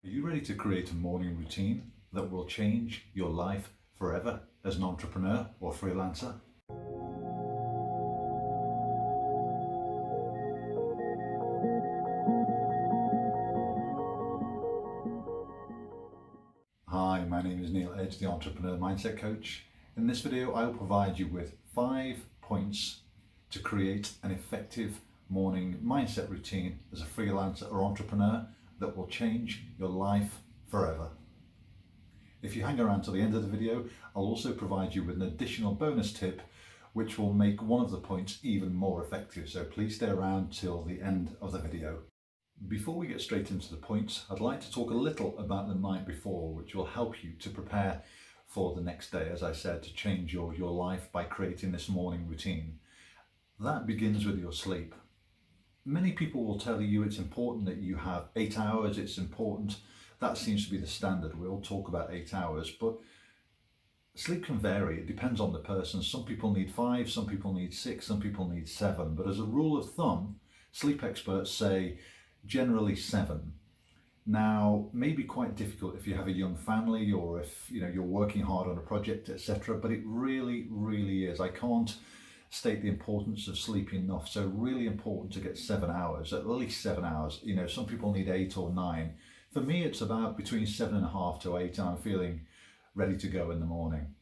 Are you ready to create a morning routine that will change your life forever as an entrepreneur or freelancer? Hi, my name is Neil Edge, the Entrepreneur Mindset Coach. In this video, I will provide you with 5 points to create an effective morning mindset routine as a freelancer or entrepreneur that will change your life forever. If you hang around till the end of the video, I'll also provide you with an additional bonus tip which will make one of the points even more effective, so please stay around till the end of the video. Before we get straight into the points, I'd like to talk a little about the night before, which will help you to prepare for the next day, as I said, to change your life by creating this morning routine. That begins with your sleep. Many people will tell you it's important that you have 8 hours, it's important. That seems to be the standard. We all talk about 8 hours, but sleep can vary. It depends on the person. Some people need 5, some people need 6, some people need 7. But as a rule of thumb, sleep experts say generally 7. Now, maybe quite difficult if you have a young family or if you're working hard on a project, etc. But it really, really is. I can't state the importance of sleep enough. So really important to get 7 hours, at least 7 hours. Some people need 8 or 9. For me, it's about between 7.5 to 8, and I'm feeling ready to go in the morning.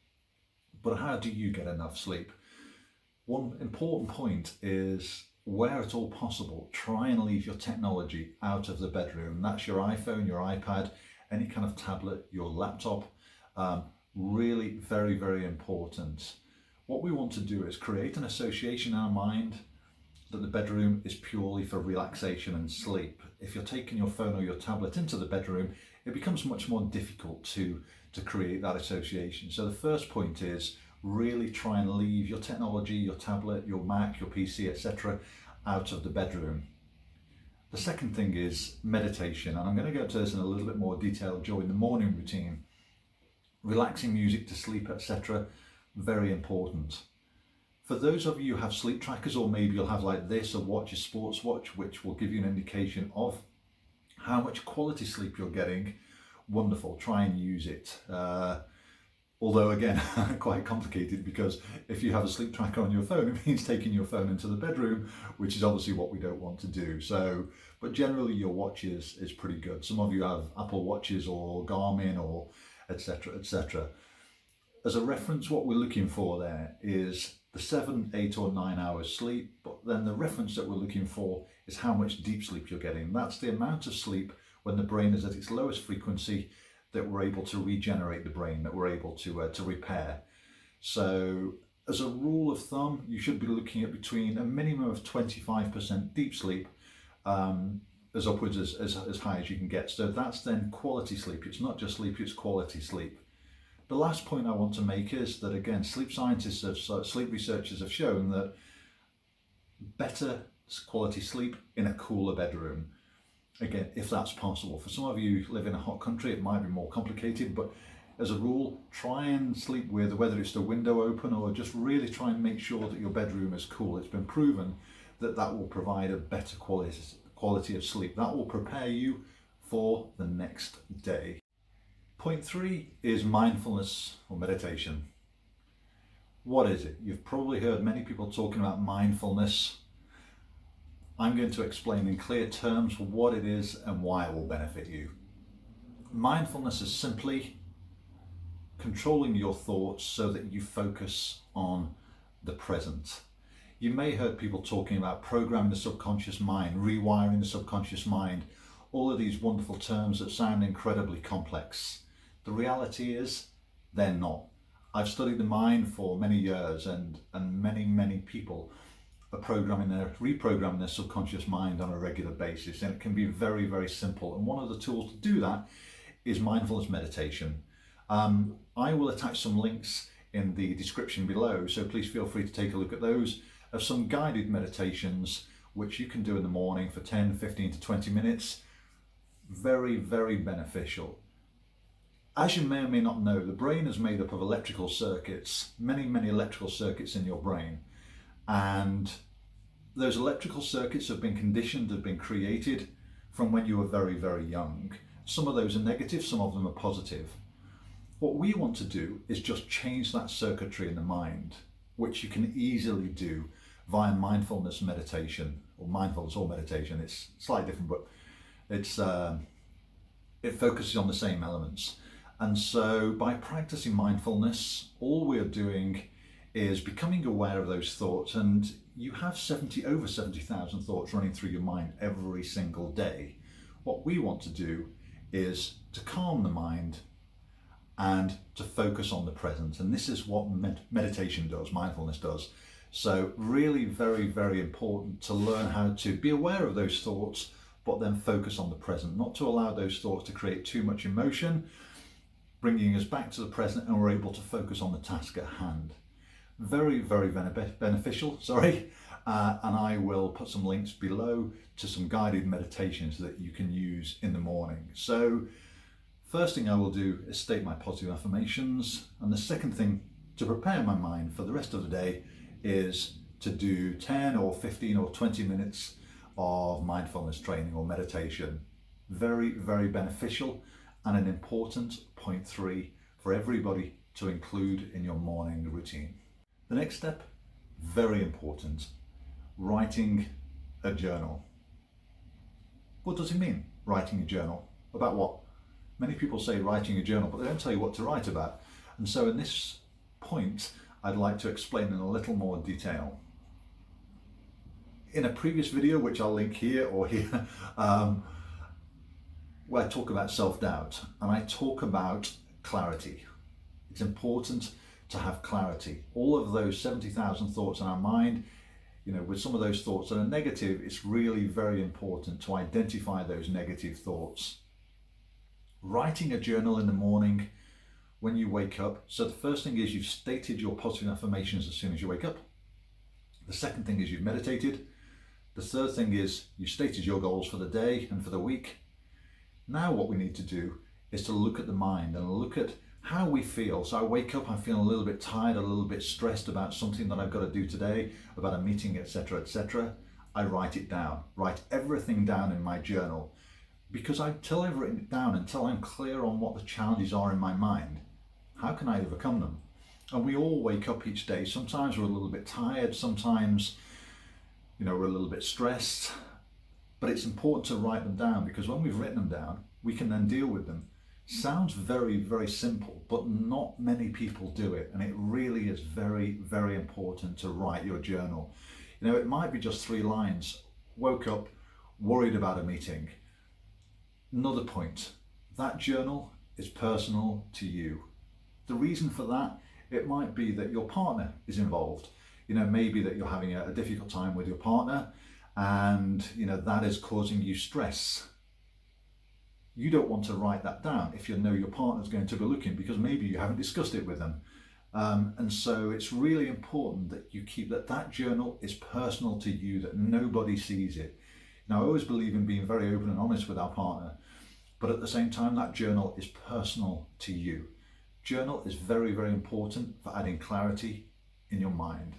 But how do you get enough sleep? One important point is, where at all possible, try and leave your technology out of the bedroom. That's your iPhone, your iPad, any kind of tablet, your laptop. Really very, very important. What we want to do is create an association in our mind that the bedroom is purely for relaxation and sleep. If you're taking your phone or your tablet into the bedroom, it becomes much more difficult to create that association. So the first point is really try and leave your technology, your tablet, your Mac, your PC, etc. out of the bedroom. The second thing is meditation, and I'm going to go into this in a little bit more detail during the morning routine. Relaxing music to sleep, etc. Very important. For those of you who have sleep trackers, or maybe you'll have like this, a watch, a sports watch, which will give you an indication of how much quality sleep you're getting, wonderful, try and use it. Although again, quite complicated, because if you have a sleep tracker on your phone, it means taking your phone into the bedroom, which is obviously what we don't want to do. So, but generally your watch is pretty good. Some of you have Apple Watches or Garmin or etc, etc. As a reference, what we're looking for there is the 7, 8 or 9 hours sleep, but then the reference that we're looking for is how much deep sleep you're getting. That's the amount of sleep when the brain is at its lowest frequency that we're able to regenerate the brain, that we're able to repair. So as a rule of thumb, you should be looking at between a minimum of 25% deep sleep, as upwards as high as you can get. So that's then quality sleep. It's not just sleep, it's quality sleep. The last point I want to make is that, again, sleep researchers have shown that better quality sleep in a cooler bedroom. Again, if that's possible. For some of you who live in a hot country, it might be more complicated, but as a rule, try and sleep with, whether it's the window open or just really try and make sure that your bedroom is cool. It's been proven that that will provide a better quality of sleep. That will prepare you for the next day. Point 3 is mindfulness or meditation. What is it? You've probably heard many people talking about mindfulness. I'm going to explain in clear terms what it is and why it will benefit you. Mindfulness is simply controlling your thoughts so that you focus on the present. You may have heard people talking about programming the subconscious mind, rewiring the subconscious mind, all of these wonderful terms that sound incredibly complex. The reality is they're not. I've studied the mind for many years, and many people are reprogramming their subconscious mind on a regular basis, and it can be very, very simple. And one of the tools to do that is mindfulness meditation. I will attach some links in the description below, so please feel free to take a look at those, of some guided meditations which you can do in the morning for 10, 15 to 20 minutes. Very, very beneficial. As you may or may not know, the brain is made up of electrical circuits, many, many electrical circuits in your brain. And those electrical circuits have been conditioned, have been created from when you were very, very young. Some of those are negative, some of them are positive. What we want to do is just change that circuitry in the mind, which you can easily do via mindfulness meditation, or mindfulness or meditation. It's slightly different, but it focuses on the same elements. And so by practicing mindfulness, all we're doing is becoming aware of those thoughts. And you have over 70,000 thoughts running through your mind every single day. What we want to do is to calm the mind and to focus on the present. And this is what meditation does, mindfulness does. So really very, very important to learn how to be aware of those thoughts, but then focus on the present, not to allow those thoughts to create too much emotion, bringing us back to the present, and we're able to focus on the task at hand. Very, very beneficial, and I will put some links below to some guided meditations that you can use in the morning. So first thing I will do is state my positive affirmations, and the second thing to prepare my mind for the rest of the day is to do 10 or 15 or 20 minutes of mindfulness training or meditation. Very, very beneficial, and an important point 3 for everybody to include in your morning routine. The next step, very important, writing a journal. What does it mean, writing a journal? About what? Many people say writing a journal, but they don't tell you what to write about. And so in this point, I'd like to explain in a little more detail. In a previous video, which I'll link here or here, where I talk about self-doubt, and I talk about clarity. It's important to have clarity. All of those 70,000 thoughts in our mind, with some of those thoughts that are negative, it's really very important to identify those negative thoughts. Writing a journal in the morning when you wake up. So the first thing is you've stated your positive affirmations as soon as you wake up. The second thing is you've meditated. The third thing is you've stated your goals for the day and for the week. Now what we need to do is to look at the mind and look at how we feel. So I wake up, I'm feeling a little bit tired, a little bit stressed about something that I've got to do today, about a meeting, etc., etc. I write it down, write everything down in my journal, because until I've written it down, until I'm clear on what the challenges are in my mind, how can I overcome them? And we all wake up each day. Sometimes we're a little bit tired, sometimes we're a little bit stressed, but it's important to write them down, because when we've written them down, we can then deal with them. Sounds very, very simple, but not many people do it. And it really is very, very important to write your journal. It might be just 3 lines. Woke up, worried about a meeting. Another point, that journal is personal to you. The reason for that, it might be that your partner is involved. Maybe that you're having a difficult time with your partner, and that is causing you stress. You don't want to write that down if you know your partner's going to be looking, because maybe you haven't discussed it with them. And so it's really important that you keep that journal is personal to you, that nobody sees it. Now, I always believe in being very open and honest with our partner, but at the same time, that journal is personal to you. Journal is very, very important for adding clarity in your mind.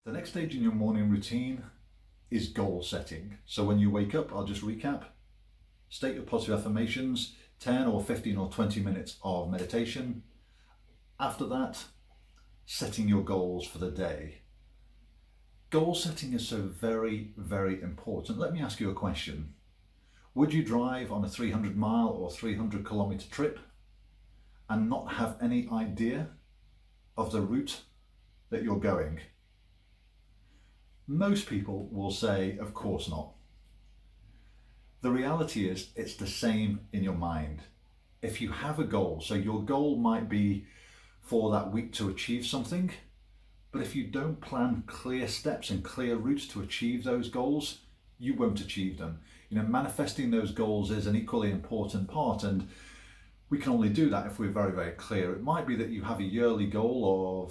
The next stage in your morning routine is goal setting. So when you wake up, I'll just recap. State your positive affirmations, 10 or 15 or 20 minutes of meditation. After that, setting your goals for the day. Goal setting is so very, very important. Let me ask you a question. Would you drive on a 300-mile or 300-kilometer trip and not have any idea of the route that you're going? Most people will say, of course not. The reality is, it's the same in your mind. If you have a goal, so your goal might be for that week to achieve something, but if you don't plan clear steps and clear routes to achieve those goals, you won't achieve them. Manifesting those goals is an equally important part, and we can only do that if we're very, very clear. It might be that you have a yearly goal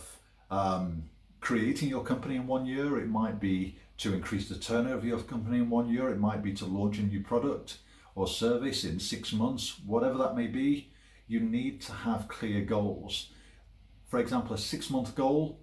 of creating your company in 1 year. It might be to increase the turnover of your company in 1 year. It might be to launch a new product or service in 6 months. Whatever that may be, you need to have clear goals. For example, a 6-month goal,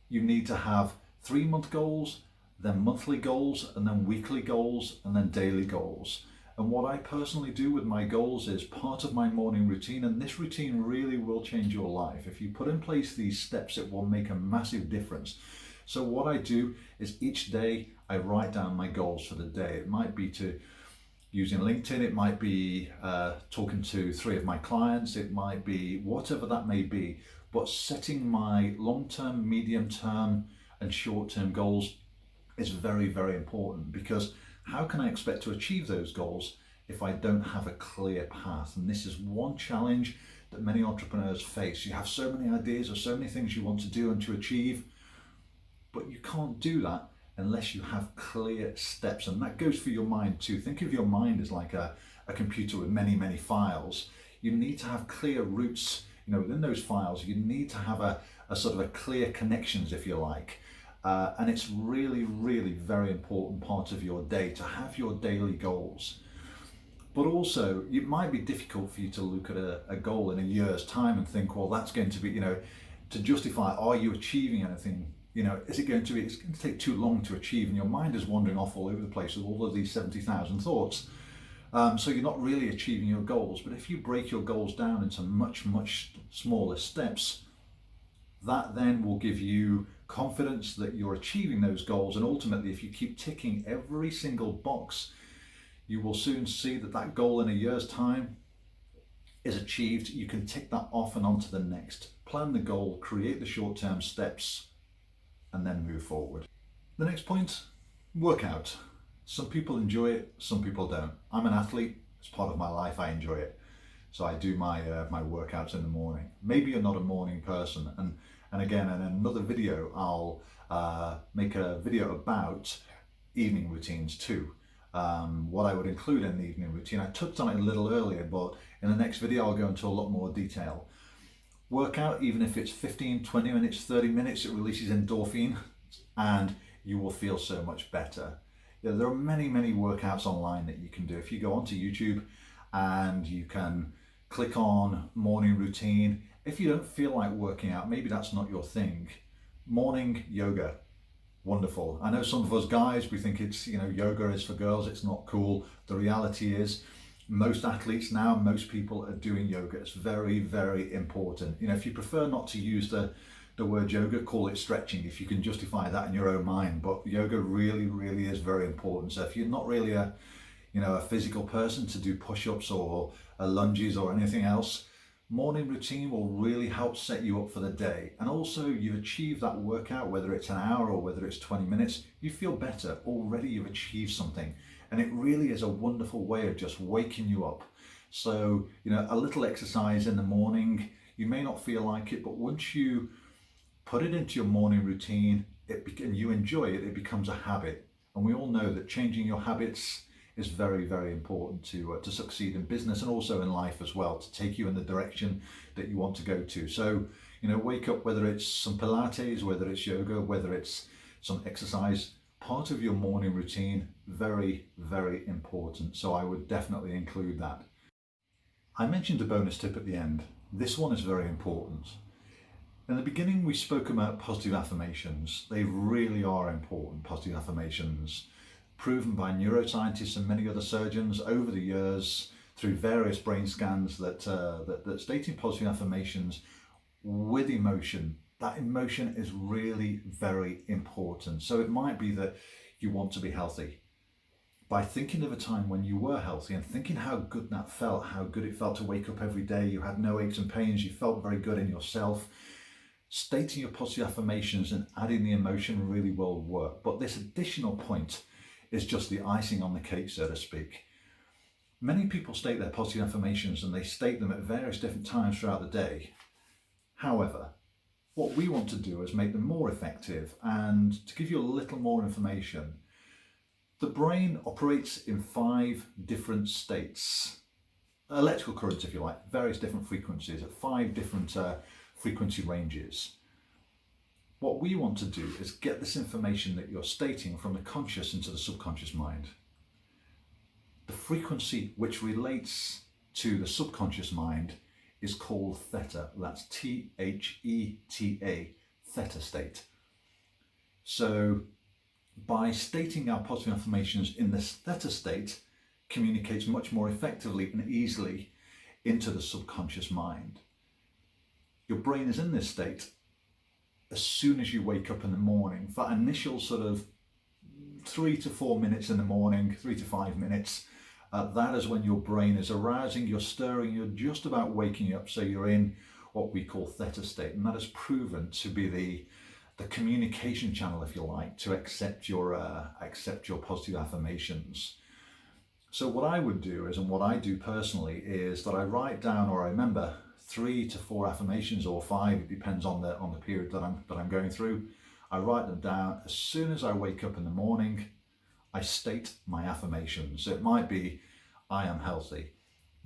you need to have 3-month goals, then monthly goals, and then weekly goals, and then daily goals. And what I personally do with my goals is part of my morning routine, and this routine really will change your life. If you put in place these steps, it will make a massive difference. So what I do is each day I write down my goals for the day. It might be to using LinkedIn, it might be talking to 3 of my clients, it might be whatever that may be, but setting my long-term, medium-term and short-term goals is very, very important, because how can I expect to achieve those goals if I don't have a clear path? And this is one challenge that many entrepreneurs face. You have so many ideas or so many things you want to do and to achieve, but you can't do that unless you have clear steps. And that goes for your mind too. Think of your mind as like a computer with many, many files. You need to have clear routes, within those files. You need to have a sort of a clear connections, if you like. And it's really, really very important part of your day to have your daily goals. But also, it might be difficult for you to look at a goal in a year's time and think, well, that's going to be, to justify, are you achieving anything? Is it going to be, it's going to take too long to achieve, and your mind is wandering off all over the place with all of these 70,000 thoughts. So you're not really achieving your goals. But if you break your goals down into much, much smaller steps, that then will give you confidence that you're achieving those goals. And ultimately, if you keep ticking every single box, you will soon see that that goal in a year's time is achieved. You can tick that off and on to the next. Plan the goal, create the short-term steps, and then move forward. The next point, workout. Some people enjoy it, some people don't. I'm an athlete, it's part of my life, I enjoy it. So I do my workouts in the morning. Maybe you're not a morning person, and again, in another video, I'll make a video about evening routines too. What I would include in the evening routine. I touched on it a little earlier, but in the next video, I'll go into a lot more detail. Workout, even if it's 15, 20 minutes, 30 minutes, it releases endorphin and you will feel so much better. There are many, many workouts online that you can do. If you go onto YouTube and you can click on morning routine, if you don't feel like working out, maybe that's not your thing. Morning yoga, wonderful. I know some of us guys, we think it's, yoga is for girls, it's not cool. The reality is, most athletes now, most people are doing yoga. It's very, very important. If you prefer not to use the word yoga, call it stretching, if you can justify that in your own mind. But yoga really, really is very important. So if you're not really a physical person to do push-ups or lunges or anything else, morning routine will really help set you up for the day. And also, you achieve that workout, whether it's an hour or whether it's 20 minutes, you feel better. Already you've achieved something. And it really is a wonderful way of just waking you up. So, a little exercise in the morning, you may not feel like it, but once you put it into your morning routine and you enjoy it, it becomes a habit. And we all know that changing your habits is very, very important to succeed in business and also in life as well, to take you in the direction that you want to go to. So, wake up, whether it's some Pilates, whether it's yoga, whether it's some exercise, part of your morning routine, very, very important. So I would definitely include that. I mentioned a bonus tip at the end. This one is very important. In the beginning, we spoke about positive affirmations. They really are important, positive affirmations, proven by neuroscientists and many other surgeons over the years through various brain scans that stating positive affirmations with emotion. That emotion is really very important. So it might be that you want to be healthy. By thinking of a time when you were healthy and thinking how good that felt, how good it felt to wake up every day, you had no aches and pains, you felt very good in yourself, stating your positive affirmations and adding the emotion really will work. But this additional point is just the icing on the cake, so to speak. Many people state their positive affirmations and they state them at various different times throughout the day. However, what we want to do is make them more effective. And to give you a little more information, the brain operates in 5 different states, electrical currents if you like, various different frequencies at 5 different frequency ranges. What we want to do is get this information that you're stating from the conscious into the subconscious mind. The frequency which relates to the subconscious mind is called theta. That's Theta, theta state. So by stating our positive affirmations in this theta state communicates much more effectively and easily into the subconscious mind. Your brain is in this state as soon as you wake up in the morning. For that initial sort of 3 to 4 minutes in the morning, 3 to 5 minutes, that is when your brain is arousing, you're stirring, you're just about waking up, so you're in what we call theta state, and that is proven to be the communication channel, if you like, to accept your positive affirmations. So what I would do is, and what I do personally, is that I write down, or I remember, 3 to 4 affirmations, or 5, it depends on the period that I'm going through. I write them down. As soon as I wake up in the morning, I state my affirmations. So it might be, I am healthy.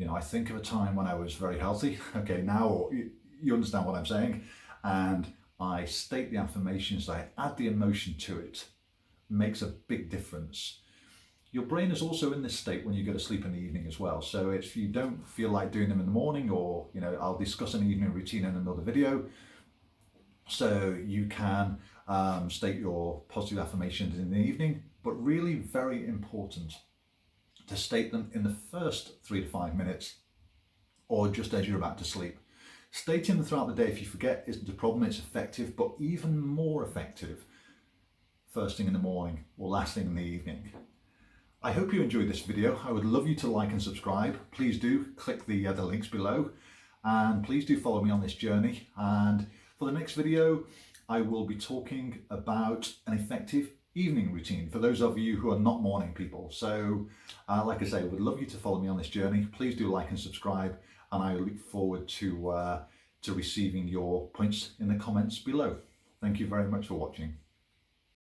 I think of a time when I was very healthy. Okay, now you understand what I'm saying. And I state the affirmations, I add the emotion to it. It makes a big difference. Your brain is also in this state when you go to sleep in the evening as well. So if you don't feel like doing them in the morning, or I'll discuss an evening routine in another video. So you can state your positive affirmations in the evening, but really very important to state them in the first 3 to 5 minutes, or just as you're about to sleep. Stating them throughout the day, if you forget, isn't a problem. It's effective, but even more effective first thing in the morning or last thing in the evening. I hope you enjoyed this video. I would love you to like and subscribe. Please do click the links below, and please do follow me on this journey. And for the next video, I will be talking about an effective evening routine for those of you who are not morning people. So like I say, I would love you to follow me on this journey. Please do like and subscribe, and I look forward to receiving your points in the comments below. Thank you very much for watching.